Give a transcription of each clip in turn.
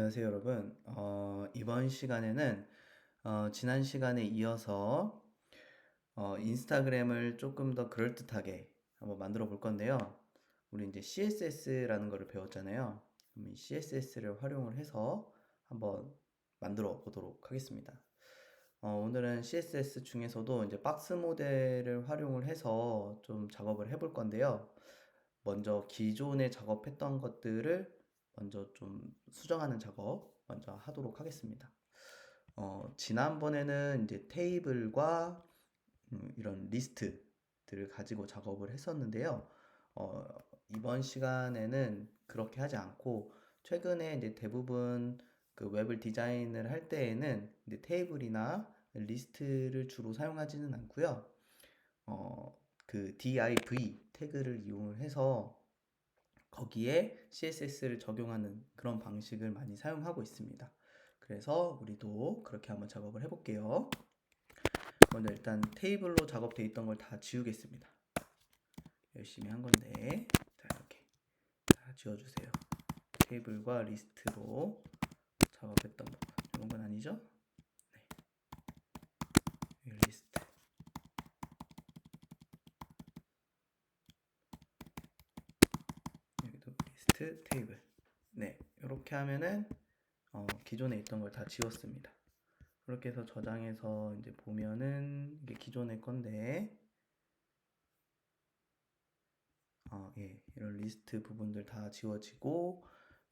안녕하세요, 여러분. 이번 시간에는 지난 시간에 이어서 인스타그램을 조금 더 그럴듯하게 한번 만들어 볼 건데요. 우리 이제 CSS라는 거를 배웠잖아요. 그럼 이 CSS를 활용을 해서 한번 만들어 보도록 하겠습니다. 오늘은 CSS 중에서도 이제 박스 모델을 활용을 해서 좀 작업을 해볼 건데요. 먼저 기존에 작업했던 것들을 먼저 좀 수정하는 작업 먼저 하도록 하겠습니다. 지난번에는 이제 테이블과 이런 리스트들을 가지고 작업을 했었는데요. 어, 이번 시간에는 그렇게 하지 않고 최근에 이제 대부분 그 웹을 디자인을 할 때에는 이제 테이블이나 리스트를 주로 사용하지는 않고요. 그 div 태그를 이용을 해서 거기에 CSS를 적용하는 그런 방식을 많이 사용하고 있습니다. 그래서 우리도 그렇게 한번 작업을 해볼게요. 먼저 일단 테이블로 작업되어 있던 걸 다 지우겠습니다. 열심히 한 건데, 자, 이렇게 다 지워주세요. 테이블과 리스트로 작업했던 부분, 이런 건 아니죠? 네. 리스트. 여기도 리스트, 테이블. 네, 이렇게 하면은 기존에 있던 걸 다 지웠습니다. 그렇게 해서 저장해서 이제 보면은 이게 기존의 건데, 예, 이런 리스트 부분들 다 지워지고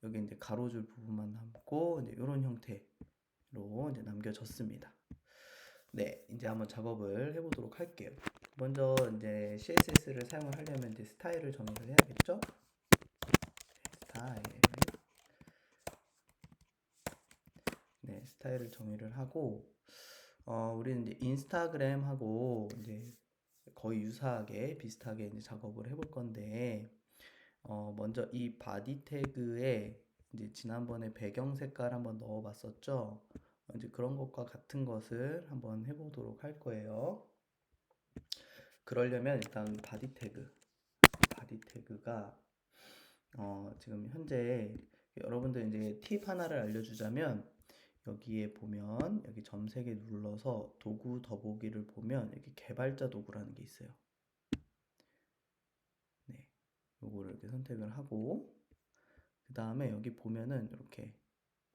여기 이제 가로줄 부분만 남고 이제 이런 형태로 이제 남겨졌습니다. 네, 이제 한번 작업을 해보도록 할게요. 먼저 이제 CSS를 사용을 하려면 이제 스타일을 정의를 해야겠죠? 스타일. 네, 스타일을 정의를 하고 우리는 이제 인스타그램하고 이제 거의 유사하게 비슷하게 이제 작업을 해볼 건데 먼저 이 바디 태그에 이제 지난번에 배경 색깔 한번 넣어봤었죠. 이제 그런 것과 같은 것을 한번 해보도록 할 거예요. 그러려면 일단 바디 태그가 지금 현재 여러분들 이제 팁 하나를 알려주자면 여기에 보면 여기 점 3개 눌러서 도구 더보기를 보면 여기 개발자 도구라는 게 있어요. 네, 요거를 이렇게 선택을 하고 그 다음에 여기 보면은 이렇게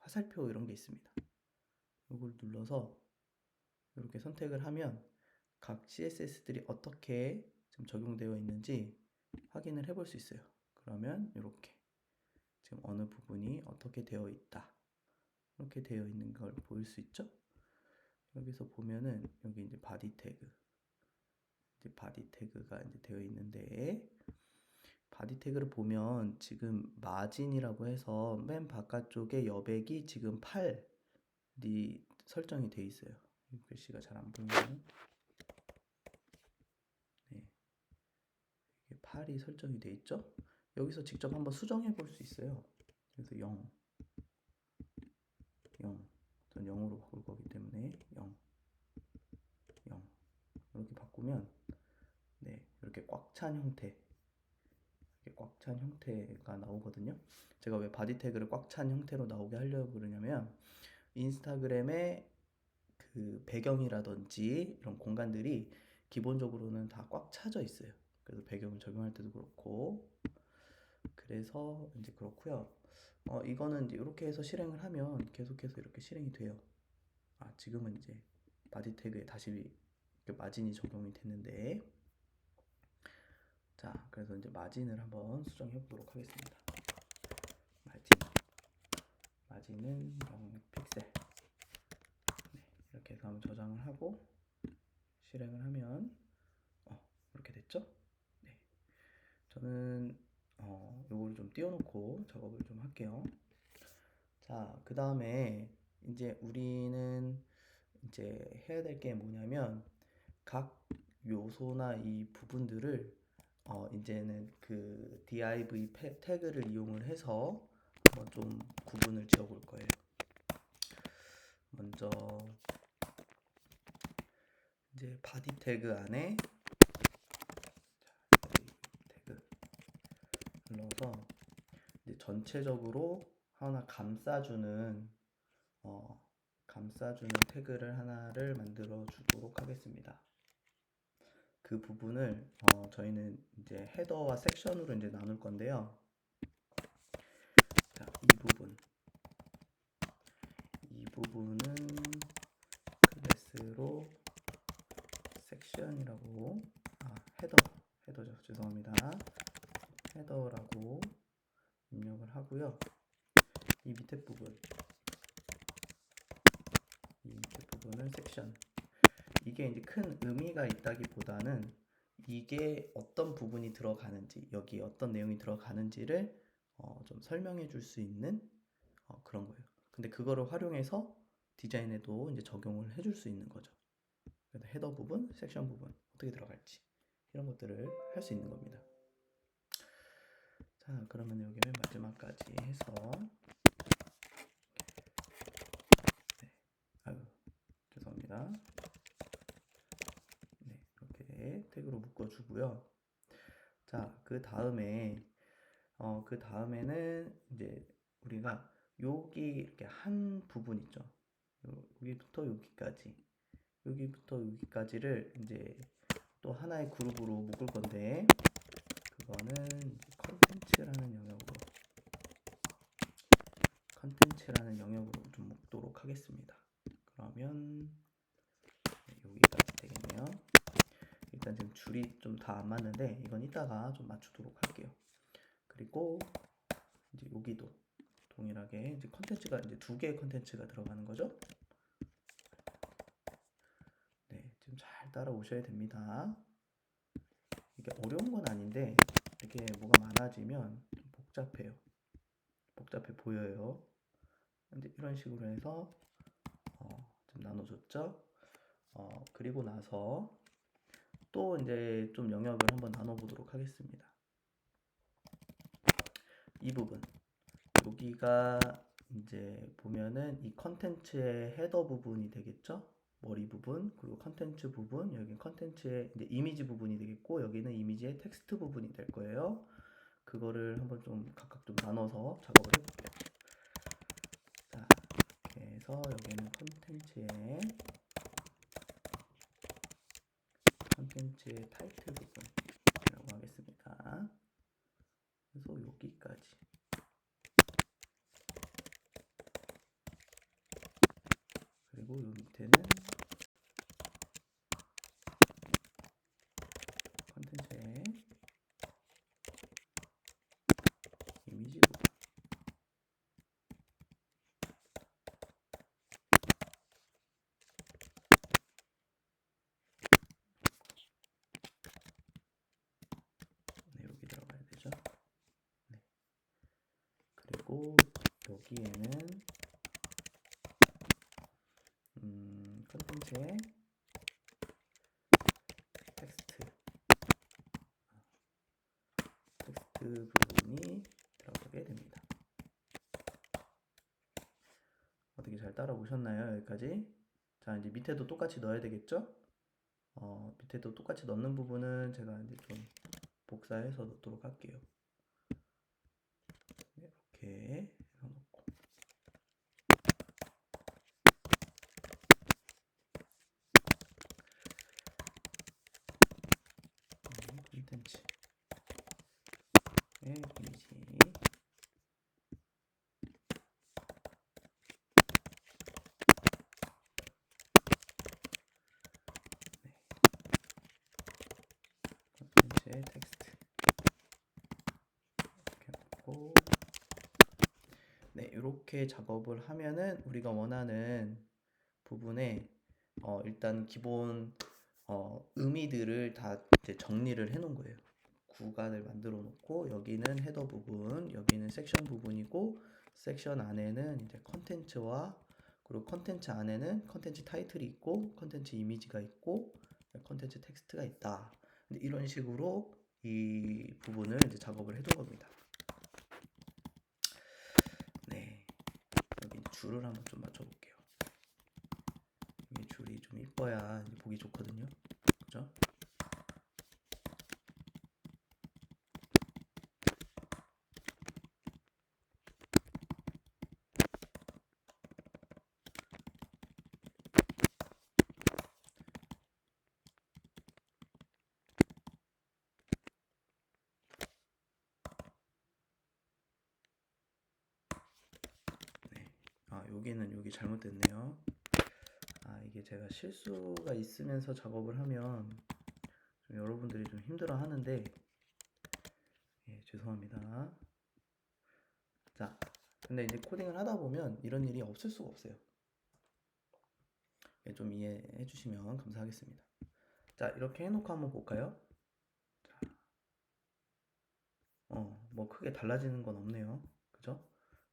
화살표 이런 게 있습니다. 이걸 눌러서 이렇게 선택을 하면 각 CSS들이 어떻게 지금 적용되어 있는지 확인을 해볼 수 있어요. 그러면 이렇게 지금 어느 부분이 어떻게 되어 있다 이렇게 되어 있는 걸 보일 수 있죠? 여기서 보면은 여기 이제 바디 태그가 이제 되어 있는데 바디 태그를 보면 지금 마진이라고 해서 맨 바깥쪽에 여백이 지금 8이 설정이 되어 있어요. 글씨가 잘 안 보이네요. 네, 이게 8이 설정이 되어 있죠. 여기서 직접 한번 수정해 볼 수 있어요. 그래서 0, 0, 전 0으로 바꿀 거기 때문에 0, 0 이렇게 바꾸면 네, 이렇게 꽉 찬 형태 꽉 찬 형태가 나오거든요. 제가 왜 바디 태그를 꽉 찬 형태로 나오게 하려고 그러냐면 인스타그램의 그 배경이라든지 이런 공간들이 기본적으로는 다 꽉 차져 있어요. 그래서 배경을 적용할 때도 그렇고 그래서 이제 그렇고요. 이거는 이제 이렇게 해서 실행을 하면 계속해서 이렇게 실행이 돼요. 지금은 이제 바디 태그에 다시 마진이 적용이 됐는데 자, 그래서 이제 마진을 한번 수정해 보도록 하겠습니다. 마진은 0픽셀. 네, 이렇게 해서 한번 저장을 하고 실행을 하면 이렇게 됐죠? 네, 저는 요거를 좀 띄워놓고 작업을 좀 할게요. 자, 그 다음에 이제 우리는 이제 해야 될 게 뭐냐면 각 요소나 이 부분들을 이제는 그 div 태그를 이용을 해서 한번 좀 구분을 지어 볼 거예요. 먼저 이제 바디 태그 안에 태그 눌러서 이제 전체적으로 하나 감싸주는 태그를 하나를 만들어 주도록 하겠습니다. 그 부분을 저희는 이제 헤더와 섹션으로 이제 나눌 건데요. 자, 이 부분은 클래스로 섹션이라고 헤더죠. 죄송합니다. 헤더라고 입력을 하고요. 이 밑에 부분은 섹션. 이게 이제 큰 의미가 있다기보다는 이게 어떤 부분이 들어가는지, 여기 어떤 내용이 들어가는지를 좀 설명해 줄 수 있는 그런 거예요. 근데 그거를 활용해서 디자인에도 이제 적용을 해줄 수 있는 거죠. 그래서 헤더 부분, 섹션 부분 어떻게 들어갈지 이런 것들을 할 수 있는 겁니다. 자, 그러면 여기는 마지막까지 해서 죄송합니다. 네, 이렇게 태그로 묶어주고요. 자, 그 다음에는 이제 우리가 여기 이렇게 한 부분 있죠. 여기부터 여기까지를 이제 또 하나의 그룹으로 묶을 건데 그거는 컨텐츠라는 영역으로 좀 묶도록 하겠습니다. 그러면 여기까지 되겠네요. 일단 지금 줄이 좀 다 안 맞는데 이건 이따가 좀 맞추도록 할게요. 그리고 이제 여기도 동일하게 이제 컨텐츠가 이제 두 개의 컨텐츠가 들어가는 거죠. 네, 지금 잘 따라오셔야 됩니다. 이게 어려운 건 아닌데 이렇게 뭐가 많아지면 좀 복잡해 보여요. 이제 이런 식으로 해서 좀 나눠줬죠. 그리고 나서 또 이제 좀 영역을 한번 나눠보도록 하겠습니다. 이 부분 여기가 이제 보면은 이 컨텐츠의 헤더 부분이 되겠죠. 머리 부분, 그리고 컨텐츠 부분, 여기 컨텐츠의 이제 이미지 부분이 되겠고, 여기는 이미지의 텍스트 부분이 될 거예요. 그거를 한번 좀 각각 좀 나눠서 작업을 해볼게요. 자, 이렇게 해서 여기는 컨텐츠의 타이틀 부분이라고 하겠습니다. 그래서 여기까지. 그리고 요 밑에는 컨텐츠의 이미지 부분. 네, 여기 들어가야 되죠. 네. 그리고 여기에는 컨텐츠의 텍스트 부분이 들어가게 됩니다. 어떻게 잘 따라오셨나요? 여기까지? 자, 이제 밑에도 똑같이 넣어야 되겠죠? 밑에도 똑같이 넣는 부분은 제가 이제 좀 복사해서 넣도록 할게요. 이렇게 해서 넣고. 콘텐츠 이미지. 콘텐츠의 텍스트 이렇게 넣고, 네, 이렇게 작업을 하면은 우리가 원하는 부분에 일단 기본 의미들을 다 이제 정리를 해 놓은 거예요. 구간을 만들어 놓고 여기는 헤더 부분, 여기는 섹션 부분이고, 섹션 안에는 이제 컨텐츠와, 그리고 컨텐츠 안에는 컨텐츠 타이틀이 있고, 컨텐츠 이미지가 있고, 컨텐츠 텍스트가 있다. 이런 식으로 이 부분을 이제 작업을 해둔 겁니다. 네, 여기 줄을 한번 좀 맞춰볼게요. 이 줄이 좀 이뻐야 보기 좋거든요. 그죠? 여기 잘못됐네요. 이게 제가 실수가 있으면서 작업을 하면 좀 여러분들이 좀 힘들어 하는데, 예, 죄송합니다. 자, 근데 이제 코딩을 하다 보면 이런 일이 없을 수가 없어요. 예, 좀 이해해 주시면 감사하겠습니다. 자, 이렇게 해놓고 한번 볼까요? 자, 뭐 크게 달라지는 건 없네요. 그죠?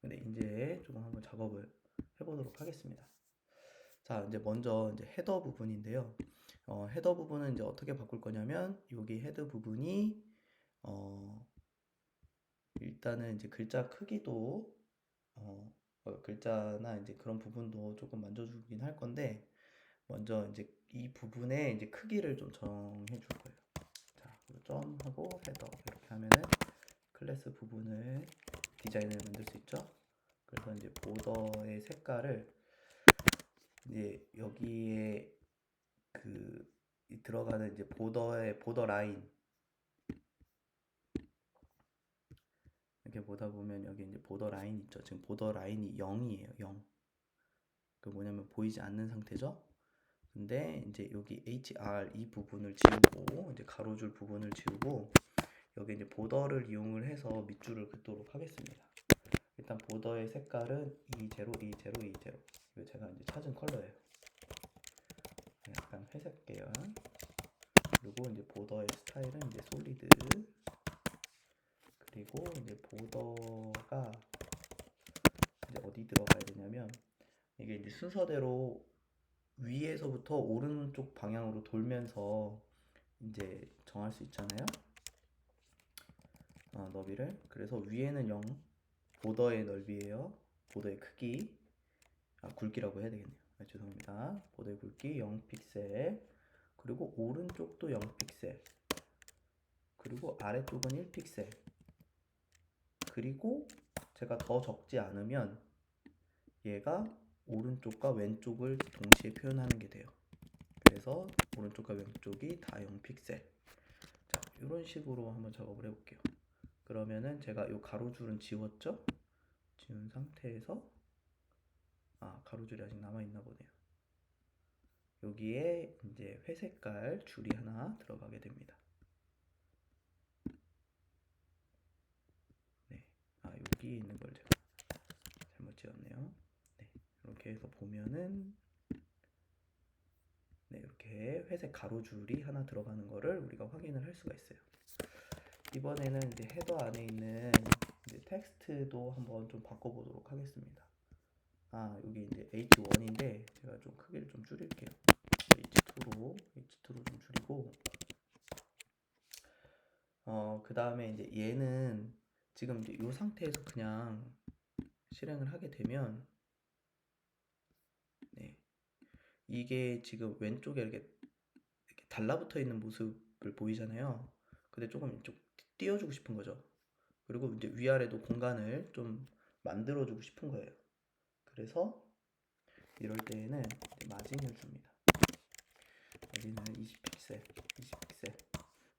근데 이제 조금 한번 작업을 해보도록 하겠습니다. 자, 이제 먼저 이제 헤더 부분인데요. 헤더 부분은 이제 어떻게 바꿀 거냐면, 여기 헤드 부분이, 일단은 이제 글자 크기도, 글자나 이제 그런 부분도 조금 만져주긴 할 건데, 먼저 이제 이 부분에 이제 크기를 좀 정해 줄 거예요. 자, 점하고 헤더 이렇게 하면은 클래스 부분을 디자인을 만들 수 있죠. 그래서 이제 보더의 색깔을 이제 여기에 그 들어가는 이제 보더의 보더 라인 이렇게 보다 보면 여기 이제 보더 라인 있죠. 지금 보더 라인이 0이에요. 0. 그 뭐냐면 보이지 않는 상태죠. 근데 이제 여기 HR 이 부분을 지우고 이제 가로줄 부분을 지우고 여기 이제 보더를 이용을 해서 밑줄을 긋도록 하겠습니다. 일단 보더의 색깔은 20, 20, 20. 이거 제가 이제 찾은 컬러예요. 약간 회색 계열. 그리고 이제 보더의 스타일은 이제 솔리드. 그리고 이제 보더가 이제 어디 들어가야 되냐면 이게 이제 순서대로 위에서부터 오른쪽 방향으로 돌면서 이제 정할 수 있잖아요. 너비를. 그래서 위에는 0, 보더의 넓이에요. 보더의 크기, 굵기라고 해야 되겠네요. 죄송합니다. 보더의 굵기 0픽셀. 그리고 오른쪽도 0픽셀. 그리고 아래쪽은 1픽셀. 그리고 제가 더 적지 않으면 얘가 오른쪽과 왼쪽을 동시에 표현하는 게 돼요. 그래서 오른쪽과 왼쪽이 다 0픽셀. 자, 이런 식으로 한번 작업을 해볼게요. 그러면은 제가 이 가로줄은 지웠죠? 지운 상태에서 가로줄이 아직 남아있나 보네요. 여기에 이제 회색깔 줄이 하나 들어가게 됩니다. 네, 여기 있는 걸 제가 잘못 지었네요. 네, 이렇게 해서 보면은 네, 이렇게 회색 가로줄이 하나 들어가는 거를 우리가 확인을 할 수가 있어요. 이번에는 이제 헤더 안에 있는 이제 텍스트도 한번 좀 바꿔보도록 하겠습니다. 여기 이제 H1인데 제가 좀 크기를 좀 줄일게요. H2로 좀 줄이고, 그 다음에 이제 얘는 지금 이제 이 상태에서 그냥 실행을 하게 되면, 네, 이게 지금 왼쪽에 이렇게 달라붙어 있는 모습을 보이잖아요. 근데 조금 이쪽 띄워주고 싶은 거죠. 그리고 이제 위아래도 공간을 좀 만들어주고 싶은 거예요. 그래서 이럴 때에는 마진을 줍니다. 마진을 20픽셀.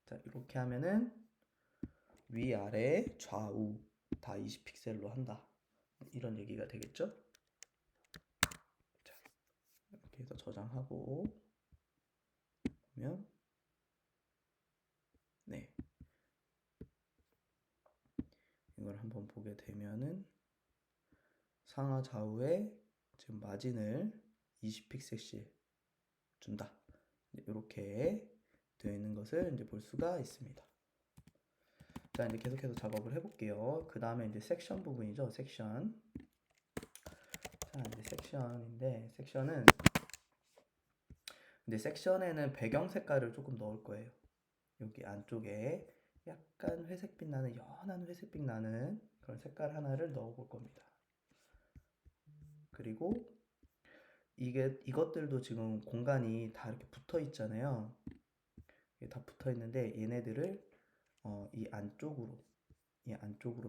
자, 이렇게 하면은 위아래 좌우 다 20픽셀로 한다. 이런 얘기가 되겠죠? 자, 이렇게 해서 저장하고 보면 네, 이걸 한번 보게 되면은 상하 좌우에 지금 마진을 20픽셀씩 준다. 이렇게 되어 있는 것을 이제 볼 수가 있습니다. 자, 이제 계속해서 작업을 해볼게요. 그 다음에 이제 섹션 부분이죠. 섹션. 자, 이제 섹션인데 섹션에는 배경 색깔을 조금 넣을 거예요. 여기 안쪽에 약간 회색빛 나는 연한 회색빛 나는 그런 색깔 하나를 넣어 볼 겁니다. 그리고 이것들도 지금 공간이 다 이렇게 붙어 있잖아요. 다 붙어 있는데 얘네들을 이 안쪽으로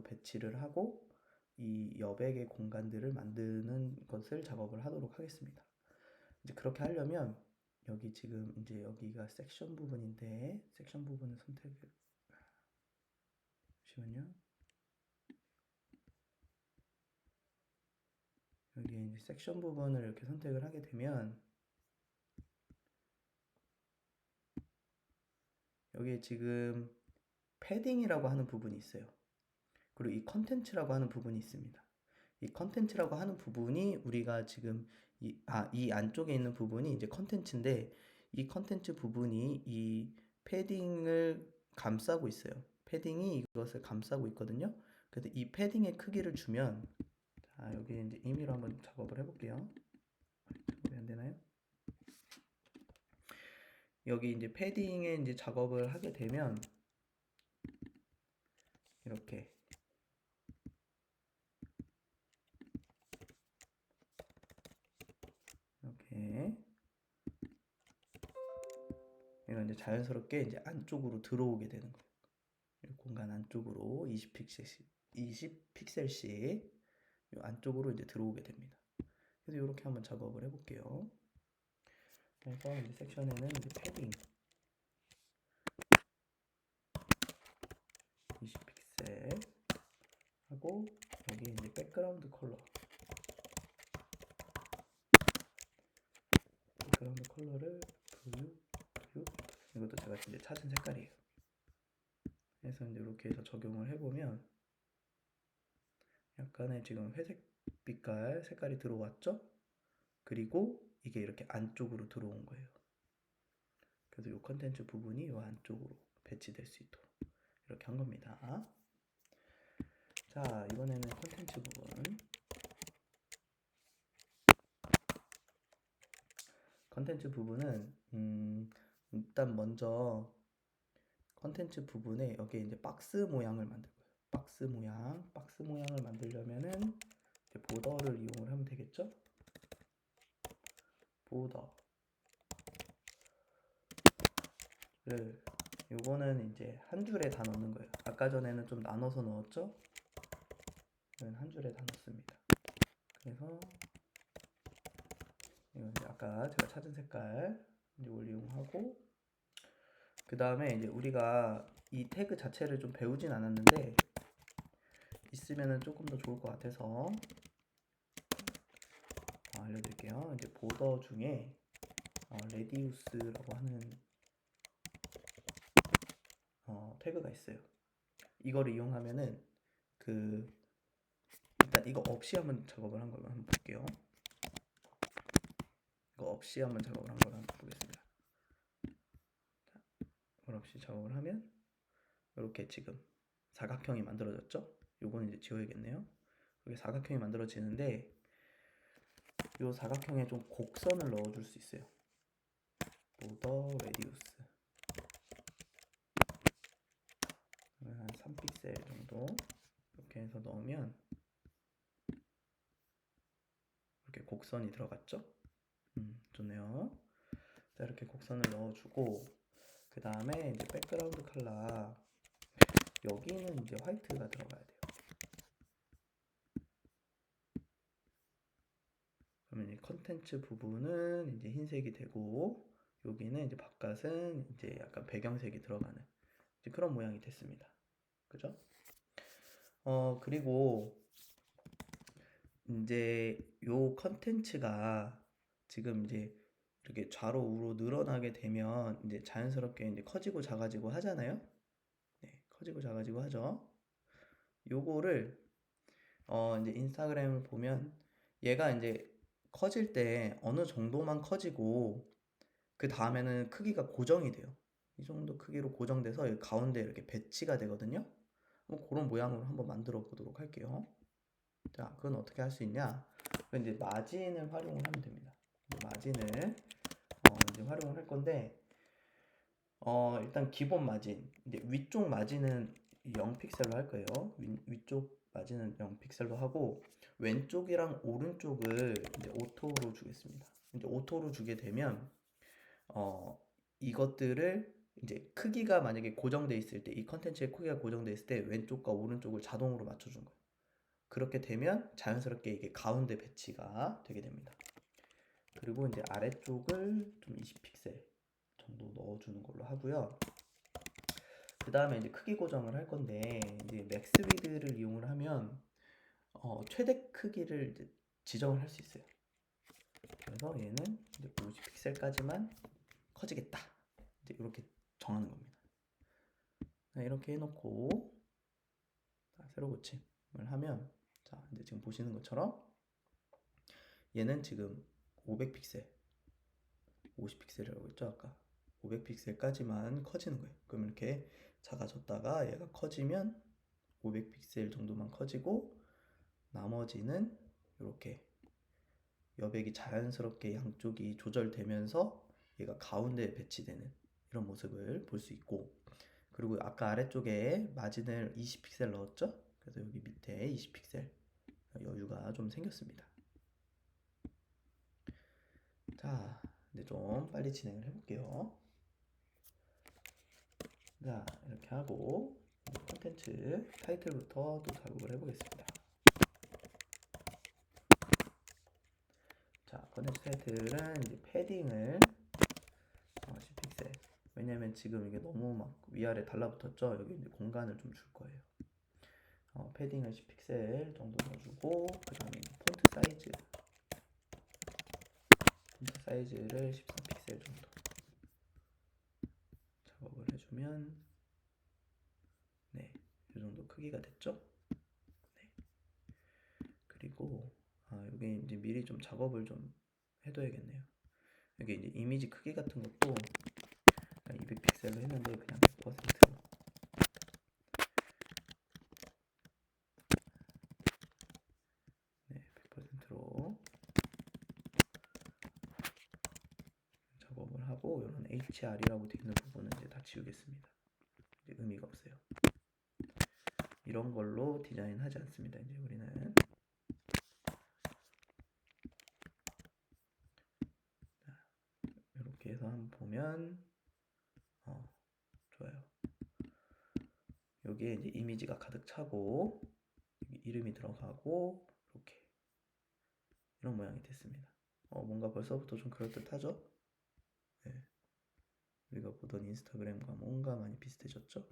배치를 하고 이 여백의 공간들을 만드는 것을 작업을 하도록 하겠습니다. 이제 그렇게 하려면 여기 지금 이제 여기가 섹션 부분인데 섹션 부분을 선택을 잠시만요. 여기에 이제 섹션 부분을 이렇게 선택을 하게 되면 여기에 지금 패딩이라고 하는 부분이 있어요. 그리고 이 컨텐츠라고 하는 부분이 있습니다. 이 컨텐츠라고 하는 부분이 우리가 지금 이 안쪽에 있는 부분이 이제 컨텐츠인데 이 컨텐츠 부분이 이 패딩을 감싸고 있어요. 패딩이 이것을 감싸고 있거든요. 그래서 이 패딩의 크기를 주면 자, 여기 이제 임의로 한번 작업을 해볼게요. 작업이 안 되나요? 여기 이제 패딩에 이제 작업을 하게 되면 이렇게 이런 이제 자연스럽게 이제 안쪽으로 들어오게 되는 거예요. 이 공간 안쪽으로 20픽셀씩 이 안쪽으로 이제 들어오게 됩니다. 그래서 이렇게 한번 작업을 해볼게요. 그래서 이제 섹션에는 이제 패딩 20픽셀 하고 여기 이제 백그라운드 컬러를 블루 이것도 제가 이제 찾은 색깔이에요. 그래서 이제 이렇게 해서 적용을 해보면 약간의 지금 회색 빛깔 색깔이 들어왔죠? 그리고 이게 이렇게 안쪽으로 들어온 거예요. 그래서 이 컨텐츠 부분이 이 안쪽으로 배치될 수 있도록 이렇게 한 겁니다. 자, 이번에는 컨텐츠 부분. 컨텐츠 부분은 일단 먼저 컨텐츠 부분에 여기에 이제 박스 모양을 만들 거예요. 박스 모양을 만들려면은 이제 보더를 이용을 하면 되겠죠? 보더를 요거는 이제 한 줄에 다 넣는 거예요. 아까 전에는 좀 나눠서 넣었죠? 한 줄에 다 넣습니다. 그래서 이건 이제 아까 제가 찾은 색깔 이걸 이용하고 그 다음에 이제 우리가 이 태그 자체를 좀 배우진 않았는데 있으면은 조금 더 좋을 것 같아서 알려드릴게요. 이제 보더 중에 레디우스라고 하는 태그가 있어요. 이거를 이용하면은 일단 이거 없이 한번 작업을 한 걸로 한번 볼게요. 이거 없이 한번 작업을 한 걸로 한번 보겠습니다. 자, 이걸 없이 작업을 하면 이렇게 지금 사각형이 만들어졌죠? 요거는 이제 지워야겠네요. 이게 사각형이 만들어지는데 이 사각형에 좀 곡선을 넣어줄 수 있어요. 보더 레디우스 한 3픽셀 정도 이렇게 해서 넣으면 이렇게 곡선이 들어갔죠? 좋네요. 자, 이렇게 곡선을 넣어주고 그 다음에 이제 백그라운드 컬러 여기는 이제 화이트가 들어가야 돼요. 그러면 이 컨텐츠 부분은 이제 흰색이 되고 여기는 이제 바깥은 이제 약간 배경색이 들어가는 이제 그런 모양이 됐습니다. 그죠? 그리고 이제 요 컨텐츠가 지금 이제 이렇게 좌로 우로 늘어나게 되면 이제 자연스럽게 이제 커지고 작아지고 하잖아요. 네, 커지고 작아지고 하죠. 요거를 이제 인스타그램을 보면 얘가 이제 커질 때 어느 정도만 커지고 그 다음에는 크기가 고정이 돼요. 이 정도 크기로 고정돼서 가운데 이렇게 배치가 되거든요. 그런 모양으로 한번 만들어 보도록 할게요. 자, 그건 어떻게 할 수 있냐? 이제 마진을 활용을 하면 됩니다. 마진을 이제 활용을 할 건데 일단 기본 마진 이제 위쪽 마진은 0픽셀로 할 거예요. 위쪽 마진은 0픽셀로 하고 왼쪽이랑 오른쪽을 이제 오토로 주겠습니다. 이제 오토로 주게 되면 이것들을 이제 크기가 만약에 고정돼 있을 때 이 컨텐츠의 크기가 고정돼 있을 때 왼쪽과 오른쪽을 자동으로 맞춰준 거예요. 그렇게 되면 자연스럽게 이게 가운데 배치가 되게 됩니다. 그리고 이제 아래쪽을 좀 20픽셀 정도 넣어주는 걸로 하고요. 그 다음에 이제 크기 고정을 할 건데 이제 맥스 위드를 이용을 하면 최대 크기를 이제 지정을 할 수 있어요. 그래서 얘는 이제 50픽셀까지만 커지겠다. 이제 이렇게 정하는 겁니다. 이렇게 해놓고 새로 고침을 하면 자 이제 지금 보시는 것처럼 얘는 지금 500픽셀 50픽셀이라고 했죠 아까. 500픽셀까지만 커지는 거예요. 그럼 이렇게 작아졌다가 얘가 커지면 500픽셀 정도만 커지고 나머지는 이렇게 여백이 자연스럽게 양쪽이 조절되면서 얘가 가운데에 배치되는 이런 모습을 볼 수 있고, 그리고 아까 아래쪽에 마진을 20픽셀 넣었죠? 그래서 여기 밑에 20픽셀 여유가 좀 생겼습니다. 자, 이제 좀 빨리 진행을 해볼게요. 자, 이렇게 하고 콘텐츠 타이틀부터 또 작업을 해보겠습니다. 자, 콘텐츠 타이틀은 이제 패딩을 10픽셀. 왜냐면 지금 이게 너무 막 위아래 달라붙었죠? 여기 이제 공간을 좀 줄 거예요. 패딩을 10픽셀 정도 넣어주고, 그 다음에 폰트 사이즈를 13픽셀 정도 작업을 해주면, 네, 이 정도 크기가 됐죠? 네. 그리고, 여기 이제 미리 좀 작업을 좀 해둬야겠네요. 여기 이제 이미지 크기 같은 것도 200픽셀로 했는데 그냥 100%로 네, 100%로 작업을 하고, 이런 HR이라고 되어 있는 부분은 이제 다 지우겠습니다. 이제 의미가 없어요. 이런 걸로 디자인하지 않습니다. 이제 우리는 이렇게 해서 한번 보면 좋아요. 여기에 이제 이미지가 가득 차고 여기 이름이 들어가고 이렇게 이런 모양이 됐습니다. 뭔가 벌써부터 좀 그럴듯하죠? 네. 우리가 보던 인스타그램과 뭔가 많이 비슷해졌죠?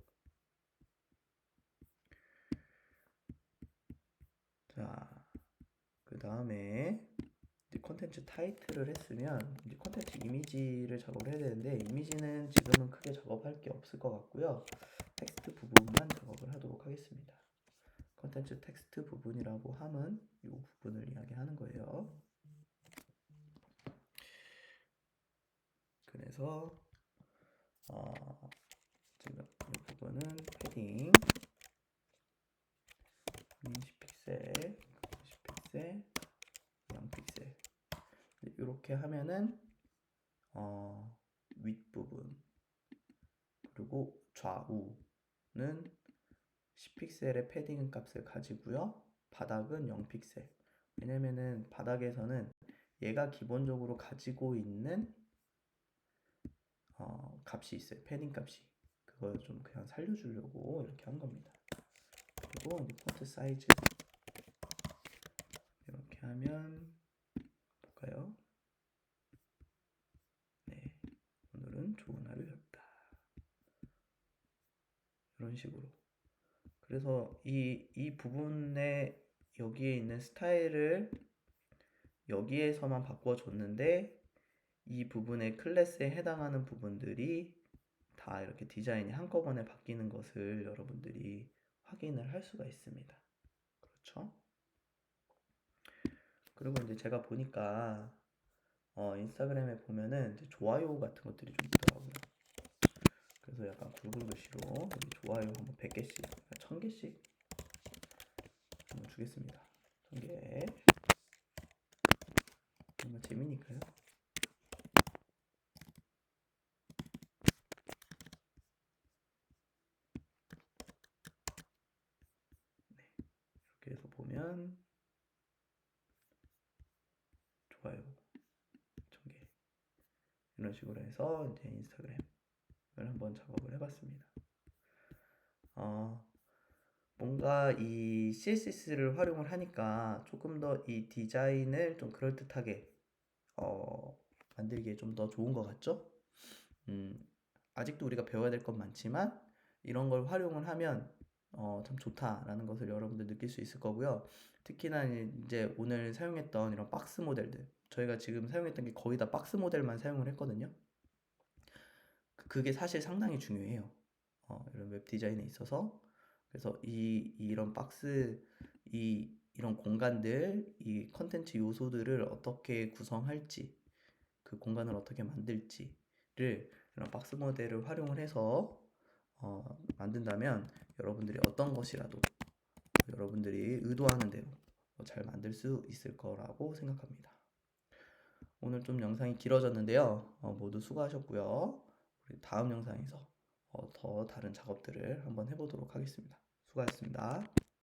자, 그 다음에 콘텐츠 타이틀을 했으면 이제 콘텐츠 이미지를 작업을 해야 되는데, 이미지는 지금은 크게 작업할 게 없을 것 같고요. 텍스트 부분만 작업을 하도록 하겠습니다. 콘텐츠 텍스트 부분이라고 함은 이 부분을 이야기하는 거예요. 그래서 지금 이 부분은 패딩 10픽셀, 10픽셀, 0픽셀 이렇게 하면은 윗부분 그리고 좌우는 10픽셀의 패딩 값을 가지고요. 바닥은 0픽셀. 왜냐면은 바닥에서는 얘가 기본적으로 가지고 있는 값이 있어요. 패딩 값이. 그걸 좀 그냥 살려주려고 이렇게 한 겁니다. 그리고 이제 폰트 사이즈 이렇게 하면 볼까요? 네, 오늘은 좋은 하루였다. 이런 식으로. 그래서 이 부분에 여기에 있는 스타일을 여기에서만 바꿔줬는데, 이 부분의 클래스에 해당하는 부분들이 다 이렇게 디자인이 한꺼번에 바뀌는 것을 여러분들이 확인을 할 수가 있습니다. 그렇죠? 그리고 이제 제가 보니까 인스타그램에 보면은 이제 좋아요 같은 것들이 좀 있더라고요. 그래서 약간 굵은 글씨로 여기 좋아요 한번 100개씩, 1000개씩 한번 주겠습니다. 1000개. 정말 재미니까요. 네, 이렇게 해서 보면 좋아요 1000개 이런 식으로 해서 이제 인스타그램을 한번 작업을 해봤습니다. 뭔가 이 CSS를 활용을 하니까 조금 더 이 디자인을 좀 그럴듯하게 만들기에 좀 더 좋은 것 같죠? 아직도 우리가 배워야 될 건 많지만 이런 걸 활용을 하면 참 좋다라는 것을 여러분들 느낄 수 있을 거고요. 특히나 이제 오늘 사용했던 이런 박스 모델들, 저희가 지금 사용했던 게 거의 다 박스 모델만 사용을 했거든요. 그게 사실 상당히 중요해요. 이런 웹 디자인에 있어서. 그래서 이런 박스, 이런 공간들, 이 컨텐츠 요소들을 어떻게 구성할지, 그 공간을 어떻게 만들지를 이런 박스 모델을 활용을 해서 만든다면 여러분들이 어떤 것이라도 여러분들이 의도하는 대로 잘 만들 수 있을 거라고 생각합니다. 오늘 좀 영상이 길어졌는데요. 모두 수고하셨고요. 우리 다음 영상에서 더 다른 작업들을 한번 해보도록 하겠습니다. 수고하셨습니다.